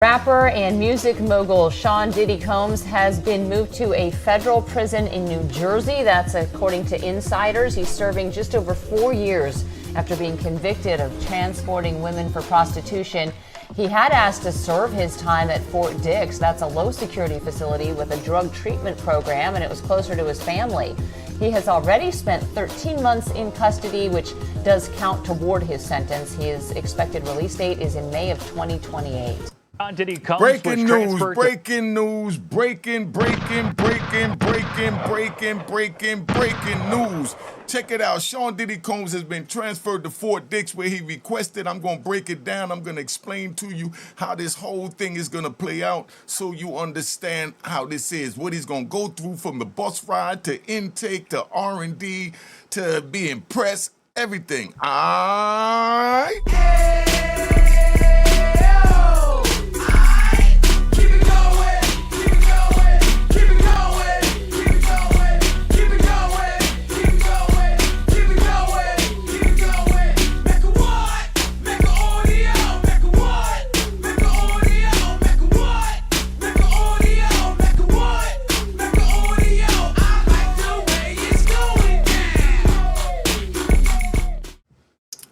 Rapper and music mogul Sean Diddy Combs has been moved to a federal prison in New Jersey. That's according to insiders. He's serving just over 4 years after being convicted of transporting women for prostitution. He had asked to serve his time at Fort Dix. That's a low security facility with a drug treatment program, and it was closer to his family. He has already spent 13 months in custody, which does count toward his sentence. His expected release date is in May of 2028. Didddy Combs Breaking was news, transferred breaking news, breaking news. Check it out. Sean Diddy Combs has been transferred to Fort Dix where he requested. I'm going to break it down. I'm going to explain to you how this whole thing is going to play out so you understand how this is. What he's going to go through from the bus ride to intake to R&D to being pressed, everything. All right?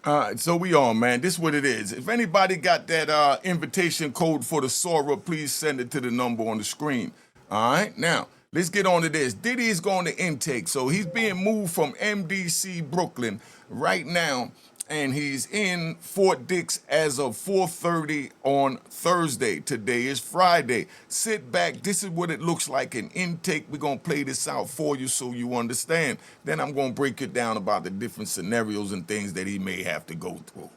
All right, so we on, man. This is what it is. If anybody got that invitation code for the Sora, please send it to the number on the screen. All right, now let's get on to this. Diddy is going to intake, so he's being moved from MDC Brooklyn right now, and he's in Fort Dix as of 4:30 on Thursday. Today is Friday. Sit back. This is what it looks like in intake. We're going to play this out for you so you understand. Then I'm going to break it down about the different scenarios and things that he may have to go through.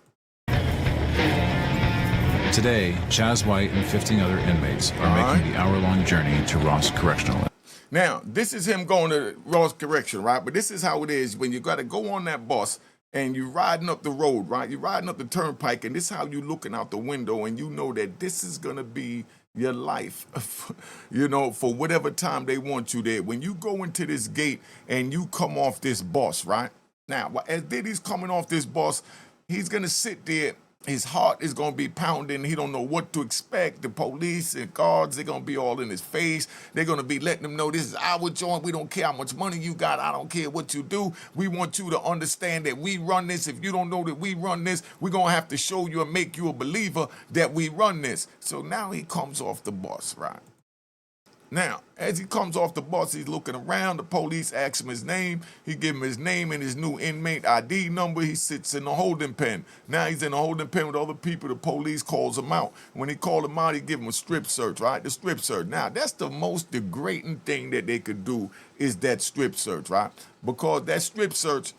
Today, Chaz White and 15 other inmates are making the hour-long journey to Ross Correctional. Now, this is him going to Ross Correction, right? But this is how it is when you got to go on that bus and you're riding up the road, right? You're riding up the turnpike, and this is how you're looking out the window, and you know that this is going to be your life, you know, for whatever time they want you there. When you go into this gate and you come off this bus, right? Now, as Diddy's coming off this bus, he's going to sit there. His heart is going to be pounding. He don't know what to expect. The police and guards, they're going to be all in his face. They're going to be letting him know this is our joint. We don't care how much money you got. I don't care what you do. We want you to understand that we run this. If you don't know that we run this, we're going to have to show you and make you a believer that we run this. So now he comes off the bus, right? Now, as he comes off the bus, he's looking around. The police ask him his name. He give him his name and his new inmate ID number. He sits in the holding pen. Now he's in a holding pen with other people. The police calls him out. When he called him out, he give him a strip search, right? The strip search. Now, that's the most degrading thing that they could do is that strip search, right? Because that strip search,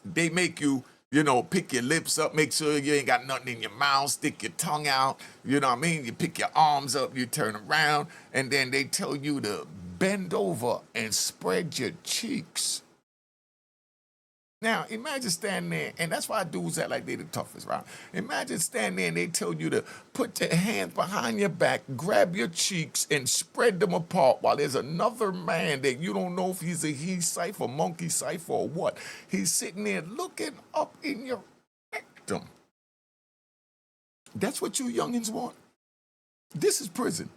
they make you, you know, pick your lips up, make sure you ain't got nothing in your mouth, stick your tongue out, you know what I mean? You pick your arms up, you turn around, and then they tell you to bend over and spread your cheeks. Now, imagine standing there, and that's why dudes act like they the toughest, right? Imagine standing there and they tell you to put your hands behind your back, grab your cheeks, and spread them apart while there's another man that you don't know if he's a he cipher, monkey cipher, or what. He's sitting there looking up in your rectum. That's what you youngins want? This is prison.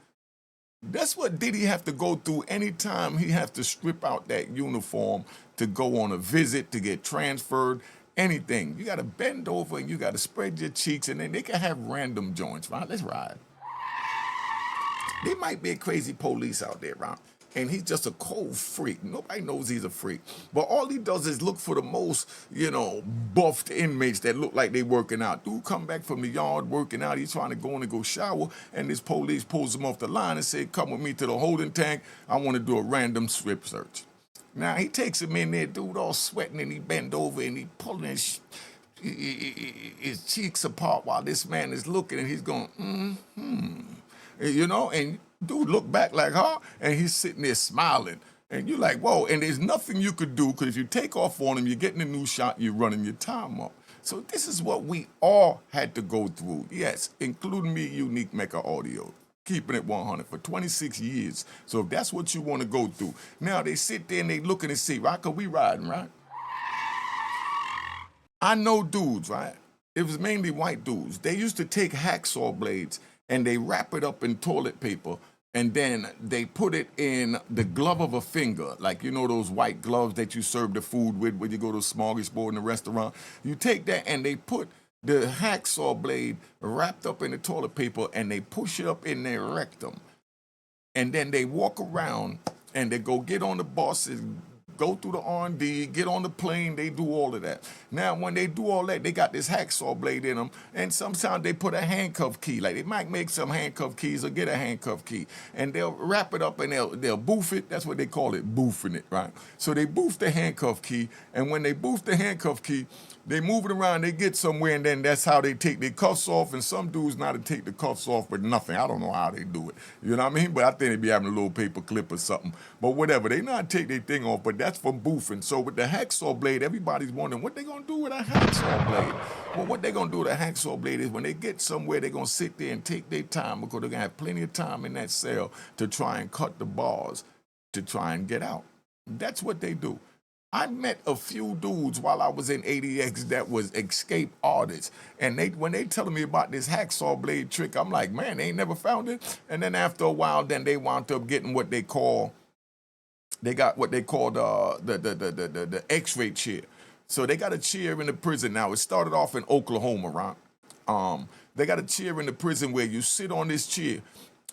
That's what Diddy have to go through anytime he has to strip out that uniform to go on a visit, to get transferred, anything. You got to bend over and you got to spread your cheeks, and then they can have random joints, right? Let's ride. There might be a crazy police out there, right? And he's just a cold freak. Nobody knows he's a freak. But all he does is look for the most, you know, buffed inmates that look like they working out. Dude come back from the yard working out. He's trying to go in and go shower. And this police pulls him off the line and say, come with me to the holding tank. I want to do a random strip search. Now, he takes him in there, dude all sweating, and he bend over and he pulling his cheeks apart while this man is looking, and he's going, you know, and dude look back like, huh? And he's sitting there smiling. And you're like, whoa, and there's nothing you could do, because if you take off on him, you're getting a new shot, you're running your time up. So this is what we all had to go through, yes, including me, Unique Mecca Audio. Keeping it 100 for 26 years. So if that's what you want to go through. Now they sit there and they looking and see, right? Cause we riding, right? I know dudes, right? It was mainly white dudes. They used to take hacksaw blades and they wrap it up in toilet paper, and then they put it in the glove of a finger, like you know those white gloves that you serve the food with when you go to a smorgasbord in the restaurant. You take that and they put the hacksaw blade wrapped up in the toilet paper and they push it up in their rectum. And then they walk around and they go get on the buses, go through the R&D, get on the plane, they do all of that. Now, when they do all that, they got this hacksaw blade in them, and sometimes they put a handcuff key. Like, they might make some handcuff keys or get a handcuff key, and they'll wrap it up and they'll boof it. That's what they call it, boofing it, right? So they boof the handcuff key, and when they boof the handcuff key, they move it around, they get somewhere, and then that's how they take their cuffs off, and some dudes know how to take the cuffs off with nothing. I don't know how they do it, you know what I mean? But I think they be having a little paper clip or something. But whatever, they know how to take their thing off, but that's for boofing. So with the hacksaw blade, everybody's wondering, what they gonna do with a hacksaw blade? Well, what they gonna do with a hacksaw blade is when they get somewhere, they're gonna sit there and take their time, because they're gonna have plenty of time in that cell to try and cut the bars to try and get out. That's what they do. I met a few dudes while I was in ADX that was escape artists. And when they telling me about this hacksaw blade trick, I'm like, man, they ain't never found it. And then after a while, then they wound up getting what they call, the X-ray chair. So they got a chair in the prison now. It started off in Oklahoma, right? They got a chair in the prison where you sit on this chair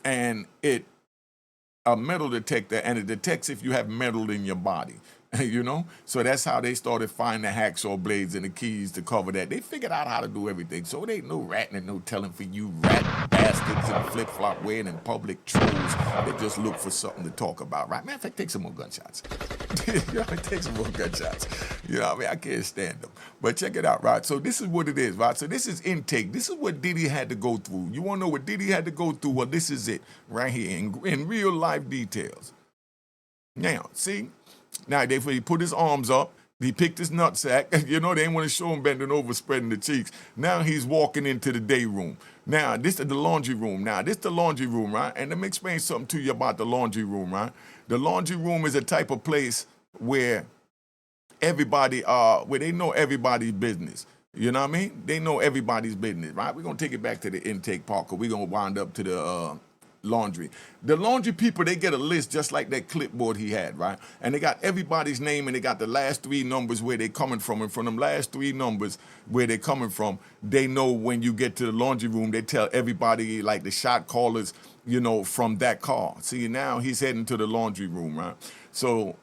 and a metal detector, and it detects if you have metal in your body. You know? So that's how they started finding the hacksaw blades and the keys to cover that. They figured out how to do everything. So it ain't no ratting and no telling for you rat bastards in flip-flop wearing in public trolls that just look for something to talk about, right? Matter of fact, take some more gunshots. You know, take some more gunshots. You know what I mean? I can't stand them. But check it out, right? So this is what it is, right? So this is intake. This is what Didddy had to go through. You want to know what Didddy had to go through? Well, this is it right here in real life details. Now, see? Now, he put his arms up, he picked his nutsack. You know, they didn't want to show him bending over, spreading the cheeks. Now he's walking into the day room. Now, this is the laundry room. Now, this is the laundry room, right? And let me explain something to you about the laundry room, right? The laundry room is a type of place where everybody, where they know everybody's business. You know what I mean? They know everybody's business, right? We're going to take it back to the intake part, because we're going to wind up to the laundry. The laundry people, they get a list just like that clipboard he had, right? And they got everybody's name, and they got the last three numbers where they're coming from. And from them last three numbers where they're coming from, they know when you get to the laundry room, they tell everybody, like the shot callers, you know, from that car. See, now he's heading to the laundry room, right? So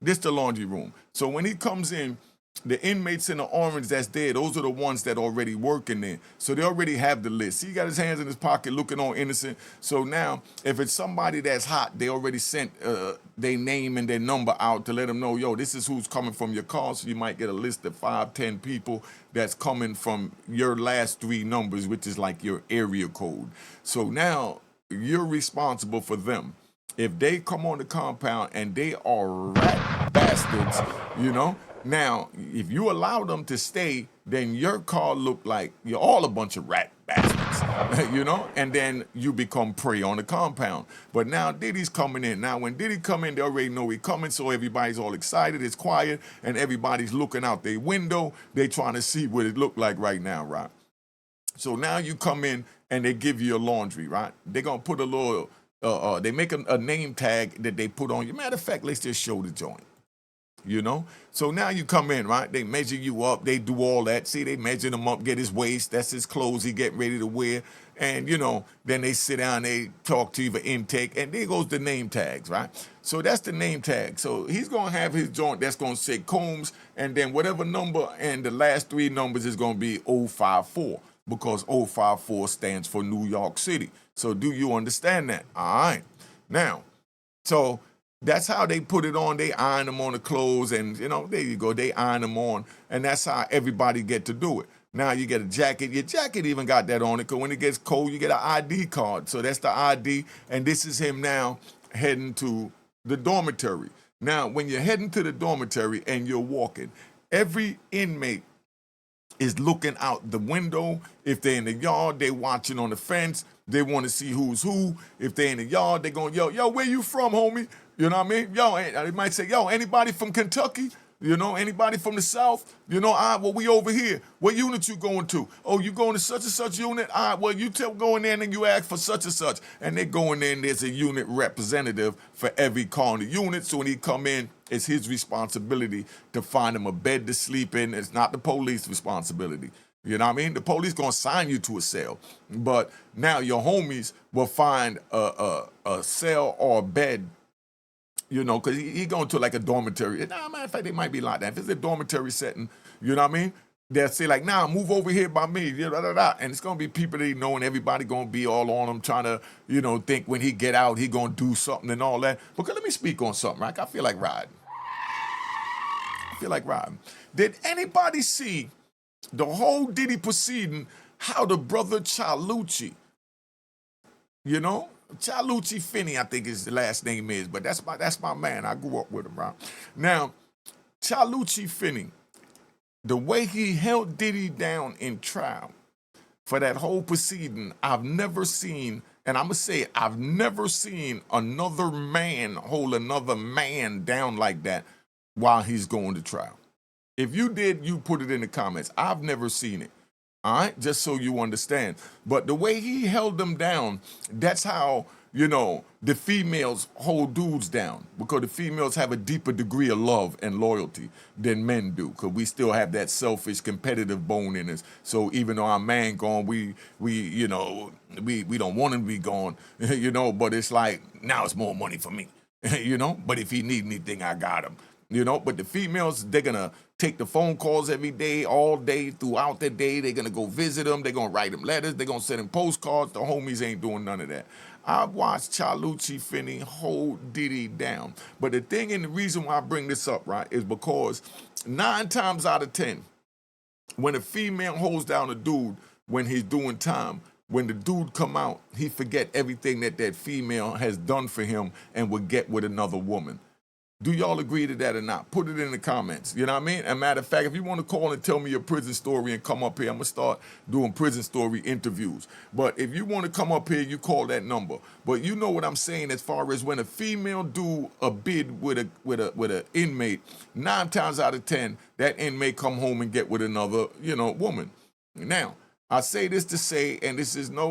this the laundry room. So when he comes in, the inmates in the orange that's there, those are the ones that already working there. So they already have the list. See, he got his hands in his pocket looking all innocent. So now, if it's somebody that's hot, they already sent their name and their number out to let them know, yo, this is who's coming from your car. So you might get a list of 5, 10 people that's coming from your last three numbers, which is like your area code. So now, you're responsible for them. If they come on the compound and they are rat bastards, you know, now, if you allow them to stay, then your car look like you're all a bunch of rat bastards, you know? And then you become prey on the compound. But now Diddy's coming in. Now, when Didddy come in, they already know he's coming, so everybody's all excited, it's quiet, and everybody's looking out their window. They trying to see what it look like right now, right? So now you come in, and they give you your laundry, right? They're going to put a little, they make a name tag that they put on you. Matter of fact, let's just show the joint. You know? So now you come in, right? They measure you up. They do all that. See, they measure him up, get his waist. That's his clothes he getting ready to wear. And, you know, then they sit down, they talk to you for intake. And there goes the name tags, right? So that's the name tag. So he's going to have his joint that's going to say Combs. And then whatever number and the last three numbers is going to be 054. Because 054 stands for New York City. So do you understand that? All right. Now, so that's how they put it on. They iron them on the clothes, and, you know, there you go. They iron them on, and that's how everybody get to do it. Now you get a jacket. Your jacket even got that on it, because when it gets cold, you get an ID card. So that's the ID, and this is him now heading to the dormitory. Now, when you're heading to the dormitory and you're walking, every inmate is looking out the window. If they're in the yard, they watching on the fence. They want to see who's who. If they're in the yard, they're going, yo, where you from, homie? You know what I mean? Yo, they might say, yo, anybody from Kentucky? You know, anybody from the South? You know, all right, well, we over here. What unit you going to? Oh, you going to such and such unit? All right, well, you go in there and you ask for such and such. And they go in there and there's a unit representative for every car in the unit. So when he come in, it's his responsibility to find him a bed to sleep in. It's not the police responsibility. You know what I mean? The police gonna assign you to a cell, but now your homies will find a cell or a bed. You know, because he going to like a dormitory. Nah, matter of fact, it might be like that. If it's a dormitory setting, you know what I mean? They'll say like, nah, move over here by me, and it's gonna be people they know, and everybody gonna be all on him, trying to, you know, think when he get out, he gonna do something and all that. Because let me speak on something, right? I feel like riding. Did anybody see the whole Diddy proceeding, how the brother Chalucci, you know, Chalucci Finney, I think his last name is, but that's my man. I grew up with him, right? Now, Chalucci Finney, the way he held Diddy down in trial for that whole proceeding, I've never seen, and I'm gonna say it, I've never seen another man hold another man down like that while he's going to trial. If you did, you put it in the comments. I've never seen it. All right, just so you understand. But the way he held them down, that's how, you know, the females hold dudes down, because the females have a deeper degree of love and loyalty than men do, because we still have that selfish, competitive bone in us. So even though our man gone, we you know, we don't want him to be gone, you know, but it's like, now it's more money for me, you know, but if he need anything, I got him. You know, but the females, they're going to take the phone calls every day, all day, throughout the day. They're going to go visit them. They're going to write them letters. They're going to send them postcards. The homies ain't doing none of that. I watched Chalucci Finney hold Diddy down. But the thing and the reason why I bring this up, right, is because 9 times out of 10, when a female holds down a dude when he's doing time, when the dude come out, he forget everything that female has done for him and will get with another woman. Do y'all agree to that or not? Put it in the comments. You know what I mean? As a matter of fact, if you want to call and tell me your prison story and come up here, I'm going to start doing prison story interviews. But if you want to come up here, you call that number. But you know what I'm saying as far as when a female do a bid with a inmate, 9 times out of 10, that inmate come home and get with another, you know, woman. Now, I say this to say, and this is no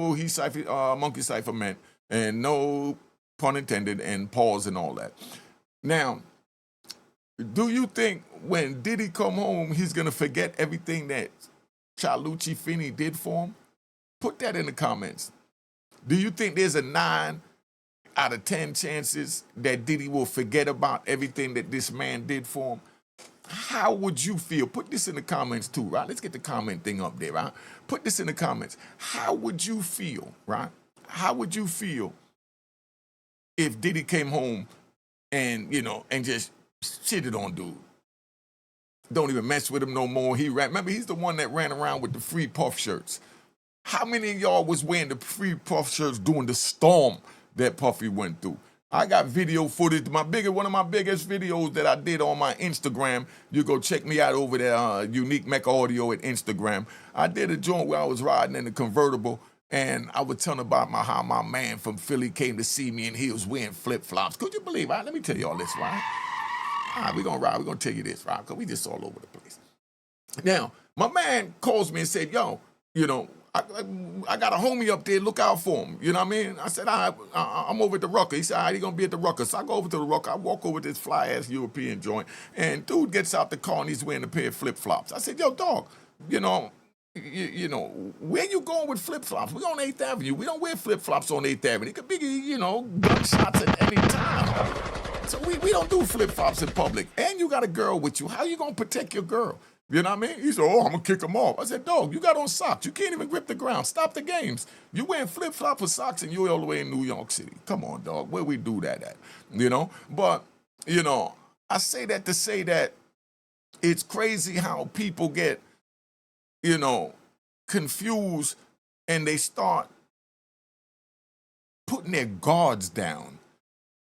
monkey cipher meant, and no pun intended, and pause and all that. Now, do you think when Diddy come home, he's going to forget everything that Chalucci Finney did for him? Put that in the comments. Do you think there's a 9 out of 10 chances that Diddy will forget about everything that this man did for him? How would you feel? Put this in the comments too, right? Let's get the comment thing up there, right? Put this in the comments. How would you feel, right? How would you feel if Diddy came home and, you know, and just shitted on dude? Don't even mess with him no more. Remember, he's the one that ran around with the free puff shirts. How many of y'all was wearing the free puff shirts during the storm that Puffy went through? I got video footage. One of my biggest videos that I did on my Instagram. You go check me out over there, Unique Mecca Audio at Instagram. I did a joint where I was riding in a convertible, and I was telling about how my man from Philly came to see me, and he was wearing flip-flops. Could you believe, right? Let me tell y'all this, right? All right, we're going to ride. We're going to tell you this, right? Because we just all over the place. Now, my man calls me and said, yo, you know, I got a homie up there, look out for him. You know what I mean? I said, I'm over at the Rucker. He said, all right, he's going to be at the Rucker. So I go over to the Rucker. I walk over to this fly-ass European joint, and dude gets out the car, and he's wearing a pair of flip-flops. I said, yo, dog, you know, where you going with flip-flops? We on 8th Avenue. We don't wear flip-flops on 8th Avenue. It could be, you know, gunshots at any time. So we don't do flip-flops in public. And you got a girl with you. How you going to protect your girl? You know what I mean? He said, oh, I'm going to kick him off. I said, dog, you got on socks. You can't even grip the ground. Stop the games. You wearing flip-flops with socks and you're all the way in New York City. Come on, dog. Where we do that at? You know? But, you know, I say that to say that it's crazy how people get, you know, confused and they start putting their guards down,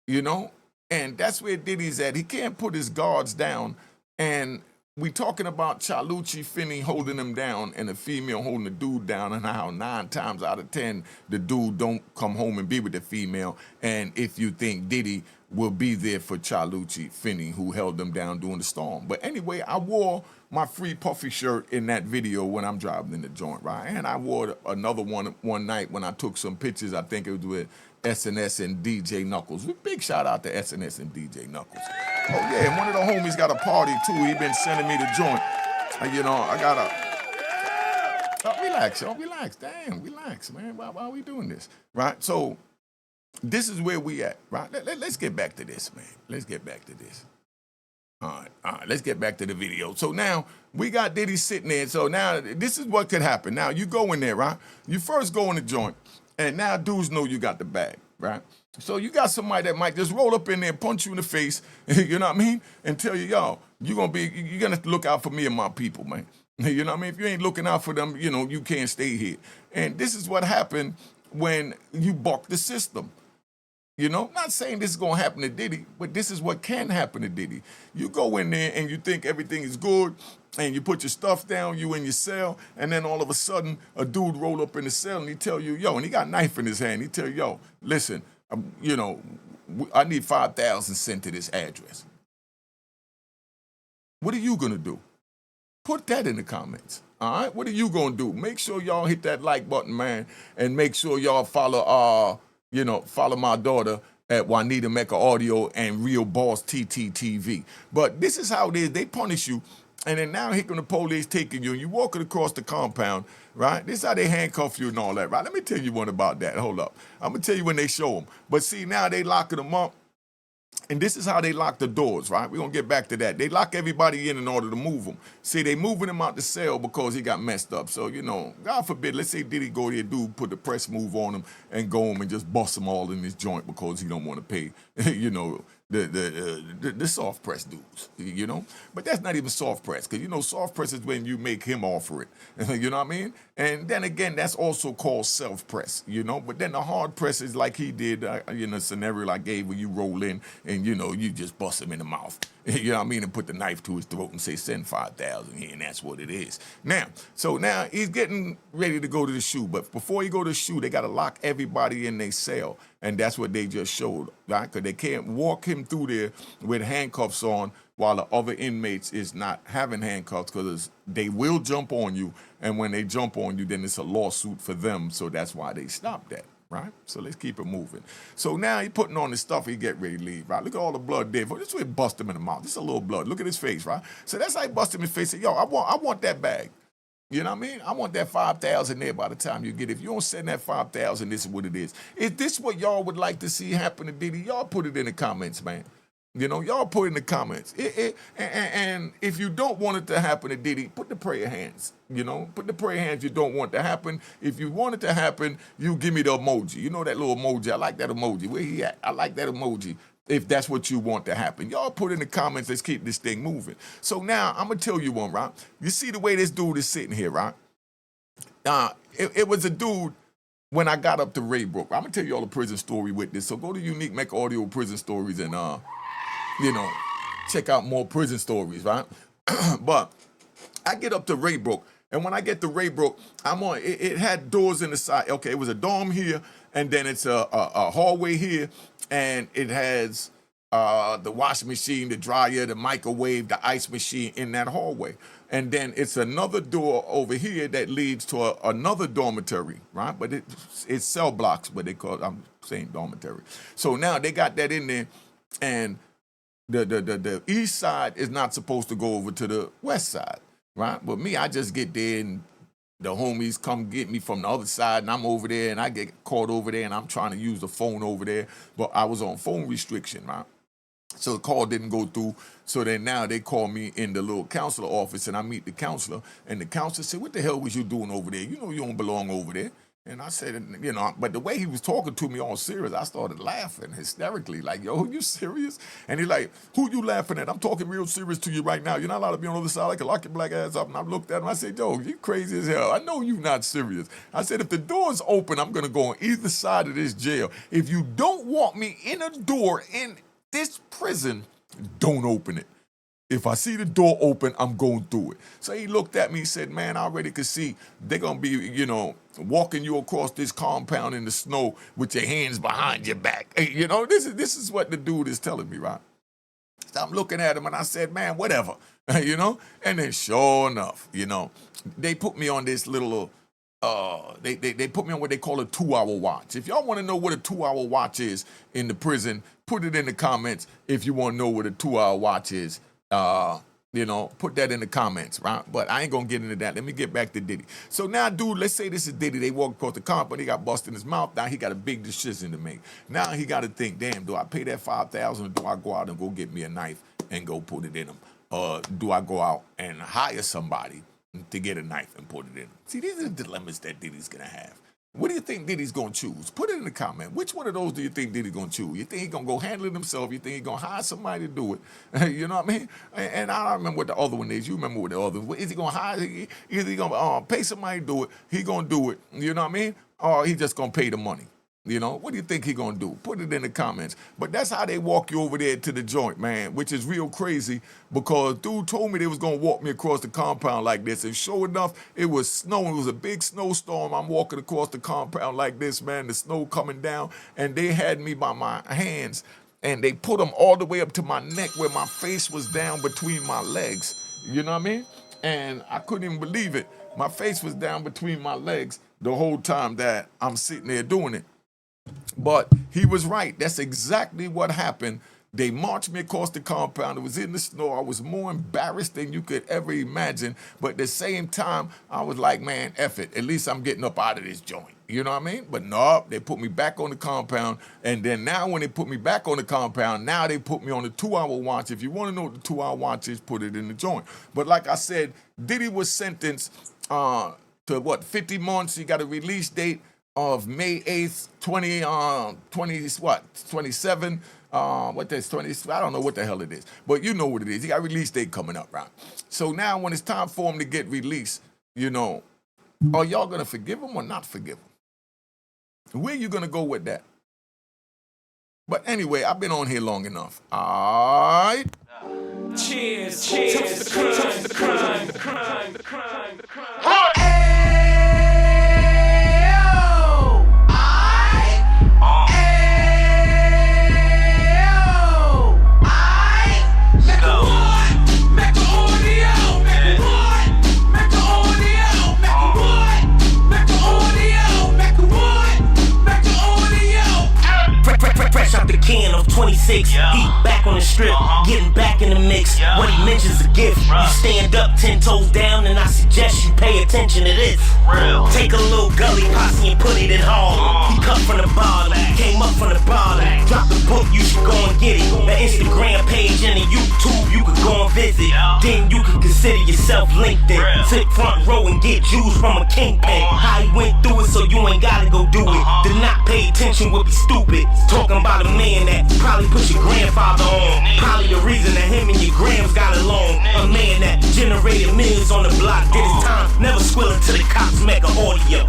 you know? And that's where Diddy's at. He can't put his guards down. And we talking about Chalucci Finney holding him down and a female holding the dude down, and how 9 times out of 10 the dude don't come home and be with the female. And if you think Diddy will be there for Chalucci Finney, who held them down during the storm. But anyway, I wore my free puffy shirt in that video when I'm driving in the joint, right? And I wore another one night when I took some pictures. I think it was with SNS and DJ Knuckles. Big shout out to SNS and DJ Knuckles. Oh yeah, and one of the homies got a party too. He been sending me the joint. You know, I got relax, y'all, relax. Damn, relax, man. Why are we doing this, right? So this is where we at, right? Let's get back to this, man. Let's get back to this. All right, let's get back to the video. So now we got Diddy sitting there. So now this is what could happen. Now you go in there, right? You first go in the joint, and now dudes know you got the bag, right? So you got somebody that might just roll up in there and punch you in the face, you know what I mean? And tell you, yo, you're gonna look out for me and my people, man. You know what I mean? If you ain't looking out for them, you know, you can't stay here. And this is what happened when you buck the system. You know, not saying this is going to happen to Diddy, but this is what can happen to Diddy. You go in there and you think everything is good, and you put your stuff down, you in your cell, and then all of a sudden, a dude roll up in the cell and he tell you, yo, and he got a knife in his hand. He tell you, yo, listen, you know, I need 5,000 sent to this address. What are you going to do? Put that in the comments. All right, what are you going to do? Make sure y'all hit that like button, man, and make sure y'all follow follow my daughter at Juanita Mecca Audio and Real Boss TTTV. But this is how it is. They punish you, and then now here come the police taking you, and you walking across the compound, right? This is how they handcuff you and all that, right? Let me tell you one about that. Hold up. I'm going to tell you when they show them. But see, now they locking them up. And this is how they lock the doors, right? We're going to get back to that. They lock everybody in order to move them. See, they moving him out the cell because he got messed up. So, you know, God forbid, let's say Diddy go there, dude, put the press move on him and go home and just bust them all in his joint because he don't want to pay, you know, the soft press dudes, you know? But that's not even soft press, because, you know, soft press is when you make him offer it, you know what I mean? And then again, that's also called self-press, you know? But then the hard press is like he did in a scenario I gave where you roll in and, you know, you just bust him in the mouth, you know what I mean? And put the knife to his throat and say, send 5,000 here, and that's what it is. Now he's getting ready to go to the shoe, but before he go to the shoe, they got to lock everybody in their cell. And that's what they just showed, right? Because they can't walk him through there with handcuffs on while the other inmates is not having handcuffs, because they will jump on you. And when they jump on you, then it's a lawsuit for them. So that's why they stopped that, right? So let's keep it moving. So now he's putting on his stuff. He get ready to leave, right? Look at all the blood there. This way bust him in the mouth. This is a little blood. Look at his face, right? So that's how he bust him in the face. Say, yo, I want that bag. You know what I mean? I want that 5,000 there by the time you get it. If you don't send that 5,000, this is what it is. Is this what y'all would like to see happen to Diddy? Y'all put it in the comments, man. You know, y'all put it in the comments. And if you don't want it to happen to Diddy, put the prayer hands. You know, put the prayer hands you don't want to happen. If you want it to happen, you give me the emoji. You know that little emoji? I like that emoji. Where he at? I like that emoji. If that's what you want to happen. Y'all put in the comments, let's keep this thing moving. So now, I'm going to tell you one, right? You see the way this dude is sitting here, right? It was a dude when I got up to Raybrook. I'm going to tell you all the prison story with this. So go to Unique Mecca Audio Prison Stories and, you know, check out more prison stories, right? But I get up to Raybrook, and when I get to Raybrook, it had doors in the side. Okay, it was a dorm here, and then it's a hallway here, and it has the washing machine, the dryer, the microwave, the ice machine in that hallway. And then it's another door over here that leads to another dormitory, right? But it's cell blocks, but they call it, I'm saying dormitory. So now they got that in there, and the east side is not supposed to go over to the west side, right? But me, I just get there, and the homies come get me from the other side, and I'm over there, and I get caught over there, and I'm trying to use the phone over there, but I was on phone restriction, right? So the call didn't go through. So then now they call me in the little counselor office, and I meet the counselor, and the counselor said, what the hell was you doing over there? You know you don't belong over there. And I said, you know, but the way he was talking to me all serious, I started laughing hysterically, like, yo, you serious? And he's like, who you laughing at? I'm talking real serious to you right now. You're not allowed to be on the other side. I can lock your black ass up. And I looked at him. I said, yo, you crazy as hell. I know you not serious. I said, if the door's open, I'm going to go on either side of this jail. If you don't want me in a door in this prison, don't open it. If I see the door open, I'm going through it. So he looked at me and said, man, I already could see they're going to be, walking you across this compound in the snow with your hands behind your back. Hey, this is what the dude is telling me, right? So I'm looking at him and I said, man, whatever, And then sure enough, they put me on this little, they put me on what they call a 2-hour watch. If y'all want to know what a 2-hour watch is in the prison, put it in the comments. If you want to know what a 2-hour watch is, put that in the comments, right? But I ain't gonna get into that. Let me get back to Diddy. So now, dude, let's say this is Diddy. They walk across the compound. He got busted in his mouth. Now he got a big decision to make. Now he got to think, damn, do I pay that $5,000 or do I go out and go get me a knife and go put it in him? Or do I go out and hire somebody to get a knife and put it in him? See, these are the dilemmas that Diddy's gonna have. What do you think Diddy's going to choose? Put it in the comment. Which one of those do you think Diddy's going to choose? You think he's going to go handle it himself? You think he's going to hire somebody to do it? You know what I mean? And I don't remember what the other one is. You remember what the other one is. Is he going to hire? Is he going to pay somebody to do it? He going to do it. You know what I mean? Or he just going to pay the money? What do you think he gonna do? Put it in the comments. But that's how they walk you over there to the joint, man, which is real crazy because dude told me they was gonna walk me across the compound like this. And sure enough, it was snowing. It was a big snowstorm. I'm walking across the compound like this, man, the snow coming down. And they had me by my hands and they put them all the way up to my neck where my face was down between my legs. You know what I mean? And I couldn't even believe it. My face was down between my legs the whole time that I'm sitting there doing it. But he was right. That's exactly what happened. They marched me across the compound. It was in the snow. I was more embarrassed than you could ever imagine. But at the same time, I was like, man, F it. At least I'm getting up out of this joint. You know what I mean? But no, they put me back on the compound. And then now when they put me back on the compound, now they put me on the 2-hour watch. If you want to know what the 2-hour watch is, put it in the joint. But like I said, Diddy was sentenced to 50 months. He got a release date of May 8th, 27, what that's 20, I don't know what the hell it is, but you know what it is. He got a release date coming up, right? So now when it's time for him to get released, are y'all gonna forgive him or not forgive him? Where you gonna go with that? But anyway, I've been on here long enough. All right. Cheers, cheers, the crime, the crime, the crime, the crime, the crime. Can of 26, he back on the strip, getting back in the mix. What he mentions a gift. You stand up 10 toes down, and I suggest you pay attention to this. Take a little gully posse and put it in Harlem. He cut from the bottom, came up from the bottom. Drop the book, you should go and get it. The Instagram page and the YouTube, you could go and visit. Then you could consider yourself LinkedIn. Sit front row and get Jews from a kingpin. How he went through it, so you ain't gotta go do it. To not pay attention would be stupid. Talking about a man that probably put your grandfather on. Probably the reason that him and your grams got along. A man that generated millions on the block. Did his time, never squilling till the cops make an audio.